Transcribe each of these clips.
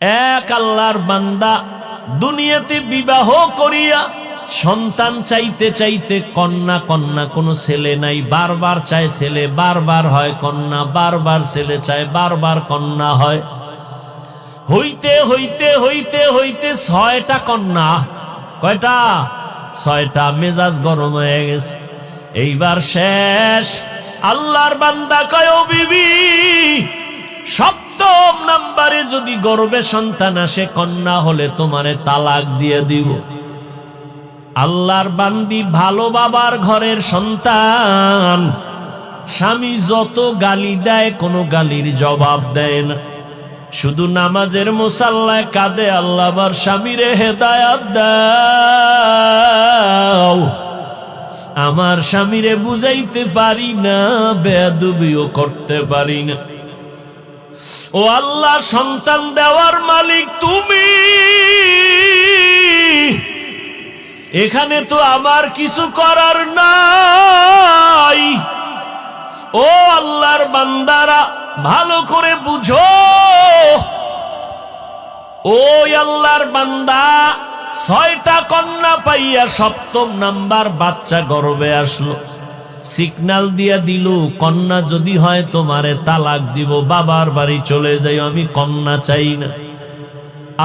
এক আল্লাহর বান্দা দুনিয়াতে বিবাহ করিয়া সন্তান চাইতে চাইতে কন্যা কন্যা, কোনো ছেলে নাই, বারবার চায় ছেলে, বারবার হয় কন্যা, বারবার ছেলে চায়, বারবার কন্যা হয়। হইতে হইতে হইতে হইতে 6টা কন্যা। কয়টা? 6টা। মেজাজ গরম হয়ে গেছে, এইবার শেষ। আল্লাহর বান্দা কয়, ও বিবি, 7ম নাম্বারে যদি গর্ভে সন্তান আসে কন্যা হলে তোমারে তালাক দিয়ে দিব। আল্লাহর বান্দি ভালো বাবার ঘরের সন্তান, স্বামী যত গালি দেয় কোনো গালির জবাব দেয় না, শুধু নামাজের মুসাল্লায় কাঁদে, আল্লাহ আমার স্বামীরে হেদায়াত দাও, আমার স্বামীরে বুঝাইতে পারি না, বেয়াদবিও করতে পারি না। ও আল্লাহ, সন্তান দেওয়ার মালিক তুমি, এখানে তো আমার কিছু করার নাই। ও আল্লাহর বান্দারা, ভালো করে বুঝো। ওই আল্লাহর বান্দা 6টা কন্যা পাইয়া 7ম নাম্বার বাচ্চা গর্ভে আসলো, সিগন্যাল দিয়া দিল, কন্যা যদি হয় তোমারে তালাক দিব, বাবার বাড়ি চলে যাই, আমি কন্যা চাই না।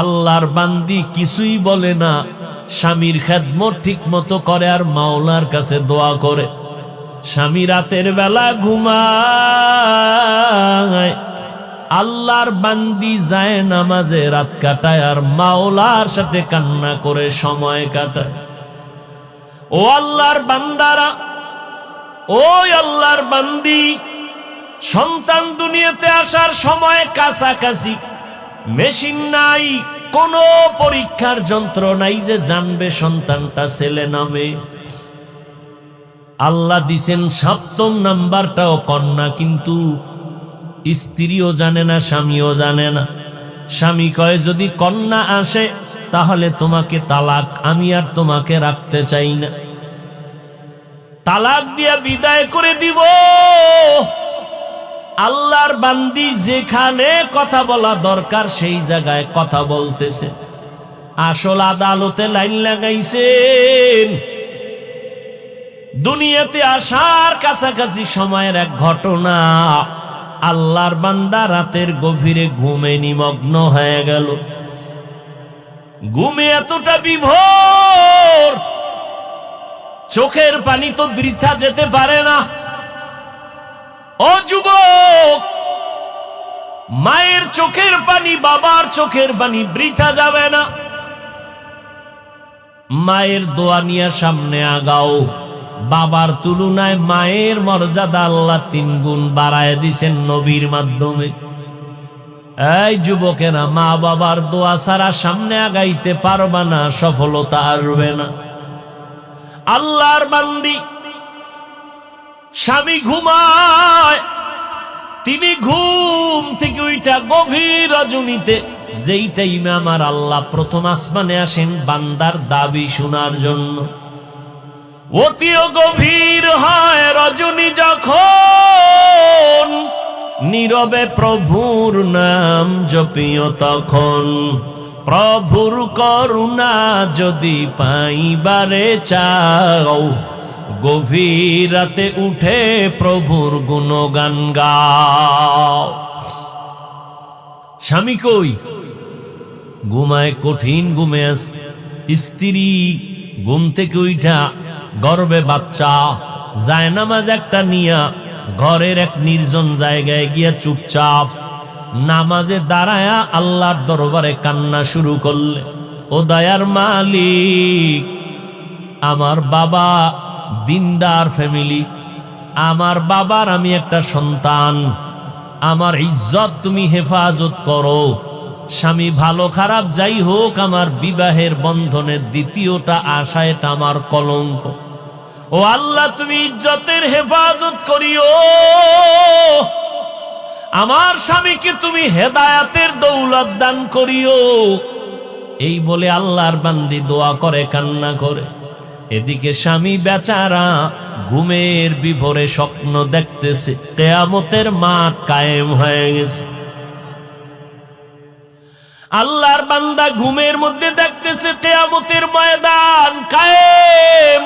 আল্লাহর বান্দি কিছুই বলে না, স্বামীর খেদমত ঠিক মতো করে আর মাওলার কাছে দোয়া করে। স্বামী রাতের বেলা ঘুমায়, আল্লাহর বান্দি যায় নামাজে রাত কাটায় আর মাওলার সাথে কান্না করে সময় কাটায়। ও আল্লাহর বান্দারা, ওই আল্লাহর বান্দি, সন্তান দুনিয়াতে আসার সময় কাছাকাছি, মেশিন নাই, কোনো পরীক্ষার যন্ত্র নাই যে জানবে সন্তানটা ছেলে না মেয়ে। আল্লাহ দিছেন 7ম নাম্বারটাও কন্যা, কিন্তু স্ত্রীও জানে না, স্বামীও জানে না। স্বামী কয়, যদি কন্যা আসে তাহলে তোমাকে তালাক, আমি আর তোমাকে রাখতে চাই না, তালাক দিয়া বিদায় করে দিব। আল্লাহর বান্দি যেখানে কথা বলা দরকার সেই জায়গায় কথা বলতেছে। আসল আদালতে লাইন লাগাইছেন। দুনিয়াতে আসার কাছাকাছি সময়ের এক ঘটনা, আল্লাহর বান্দা রাতের গভীরে ঘুমে নিমগ্ন হয়ে গেল। ঘুমে এতটা বিভোর, চোখের পানি তো বৃথা যেতে পারে না। ও যুবক, মায়ের চোখের পানি, বাবার চোখের পানি বৃথা যাবে না। মায়ের দোয়া নিয়ে সামনে আগাও। বাবার তুলনায় মায়ের মর্যাদা আল্লাহ 3 গুণ বাড়ায় দিছেন নবীর মাধ্যমে। এই যুবকেরা, মা বাবার দোয়া ছাড়া সামনে আগাইতে পারবা না, সফলতা আসবে না। আল্লাহর বান্দি, স্বামী ঘুমায়, তিনি ঘুম থেকে উঠা গভীর রজনীতে, যেই টাইমে আমার আল্লাহ প্রথম আসমানে আসেন বান্দার দাবি শোনার জন্য, অতিও গভীর হয় রজনী যখন, নীরবে প্রভুর নাম জপিও তখন, প্রভুর করুণা যদি পাইবারে চাও, গভীর রাতে উঠে প্রভুর গুণগান গাও। স্বামী কই? ঘুমায়, কঠিন ঘুমে আছে। স্ত্রী ঘুম থেকে উঠা গর্বে বাচ্চা, জায়নামাজ একটা নিয়া ঘরের এক নির্জন জায়গায় গিয়া চুপচাপ নামাজে দাঁড়ায়া আল্লাহর দরবারে কান্না শুরু করলে, ও দয়ার মালিক, আমার বাবা দিনদার ফ্যামিলি, আমার বাবার আমি একটা সন্তান, আমার ইজ্জত তুমি হেফাজত করো। স্বামী ভালো খারাপ যাই হোক, আমার বিবাহের বন্ধনের 2টা আশা, এটা আমার কলঙ্ক। ও আল্লাহ, তুমি ইজ্জতের হেফাজত করিও, আমার স্বামীকে তুমি হেদায়াতের দৌলত দান করিও। এই বলে আল্লাহর বান্দি দোয়া করে, কান্না করে। এদিকে স্বামী বেচারা ঘুমের বিভোরে স্বপ্ন দেখতেছে, কিয়ামতের মাঠ কায়েম হয়ে গেছে। আল্লাহর বান্দা ঘুমের মধ্যে দেখতেছে কিয়ামতের ময়দান কায়েম,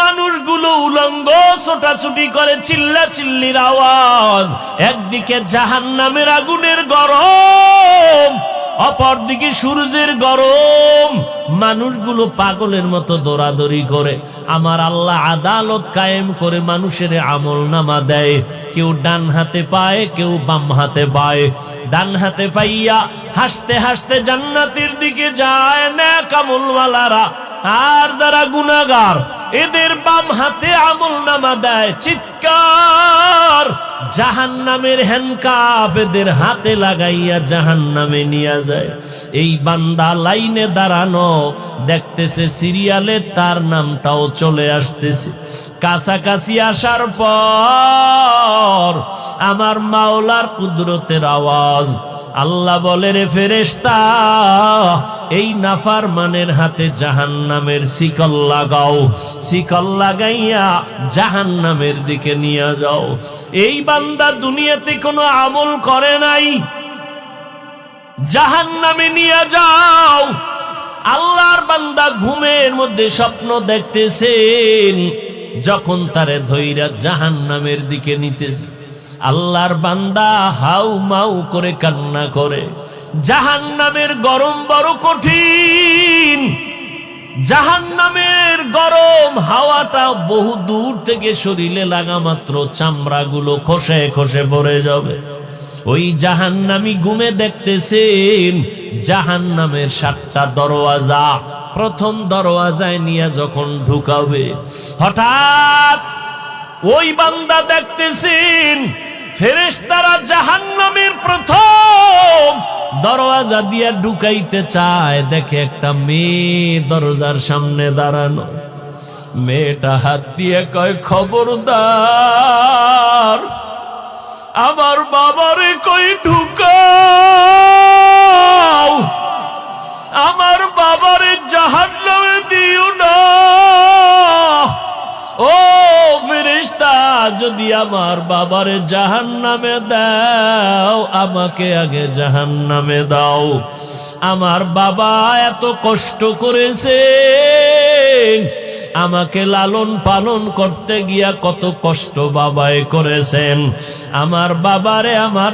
মানুষগুলো উলঙ্গ ছোটাছুটি করে, চিল্লা চিল্লির আওয়াজ, একদিকে জাহান্নামের আগুনের গরম, অপরদিকে সূর্যের গরম, মানুষগুলো পাগলের মতো দৌড়াদৌড়ি করে। আমার আল্লাহ আদালত কায়েম করে মানুষের আমল নামা দেয়, কেউ ডান হাতে পায়, কেউ বাম হাতে পায়। ডান হাতে পাইয়া হাসতে হাসতে জান্নাতের দিকে যায় নেক আমলওয়ালারা, আর যারা গুনাহগার এদের বাম হাতে আমল নামা দেয়। চিৎকার, জাহান্নামের হ্যান্ডকাপ এদের হাতে লাগাইয়া জাহান্নামে নিয়ে যায়। এই বান্দা লাইনে দাঁড়ানো, দেখতেছে সিরিয়ালে তার নামটাও চলে আসতেছে। কাছাকাছি আসার পর আমার মাওলার কুদরতের আওয়াজ, আল্লাহ বলে, রে ফেরেশতা, এই নাফরমানের হাতে জাহান্নামের শিকল লাগাও, শিকল লাগাইয়া জাহান্নামের দিকে নিয়ে যাও। এই বান্দা দুনিয়াতে কোনো আমল করে নাই, জাহান্নামে নিয়ে যাও। আল্লাহর বান্দা ঘুমের মধ্যে স্বপ্ন দেখতেছেন, যখন তারে ধইরা জাহান্নামের দিকে নিতেছে, আল্লাহর বান্দা হাউ মাউ করে কান্না করে। জাহান্নামের গরম বড় কঠিন, জাহান্নামের গরম হাওয়াটা বহু দূর থেকে শরীরে লাগা মাত্র চামড়াগুলো খসে খসে পড়ে যাবে। ওই জাহান্নামী ঘুমে দেখতেছেন জাহান্নামের 7টা দরওয়াজা, প্রথম দরওয়াজায় নিয়ে যখন ঢুকাবে, হঠাৎ ওই বান্দা দেখতেছেন ফেরেশতারা জাহান্নামের প্রথম দরওয়াজা দিয়া ঢুকাইতে চায়, দেখে একটা মেয়ে দরজার সামনে দাঁড়ানো। মেয়েটা হাত দিয়ে কয়, খবরদার আমার বাবারে কই ঢুকাও, আমার বাবারে জাহান্নামে দিও না। ও ফেরেশতা, যদি আমার বাবারে জাহান্নামে দাও, আমাকে আগে জাহান্নামে দাও। আমার বাবা এত কষ্ট করেছে, আমাকে লালন পালন করতে গিয়া কত কষ্ট বাবাই করেছেন। আমার বাবারে আমার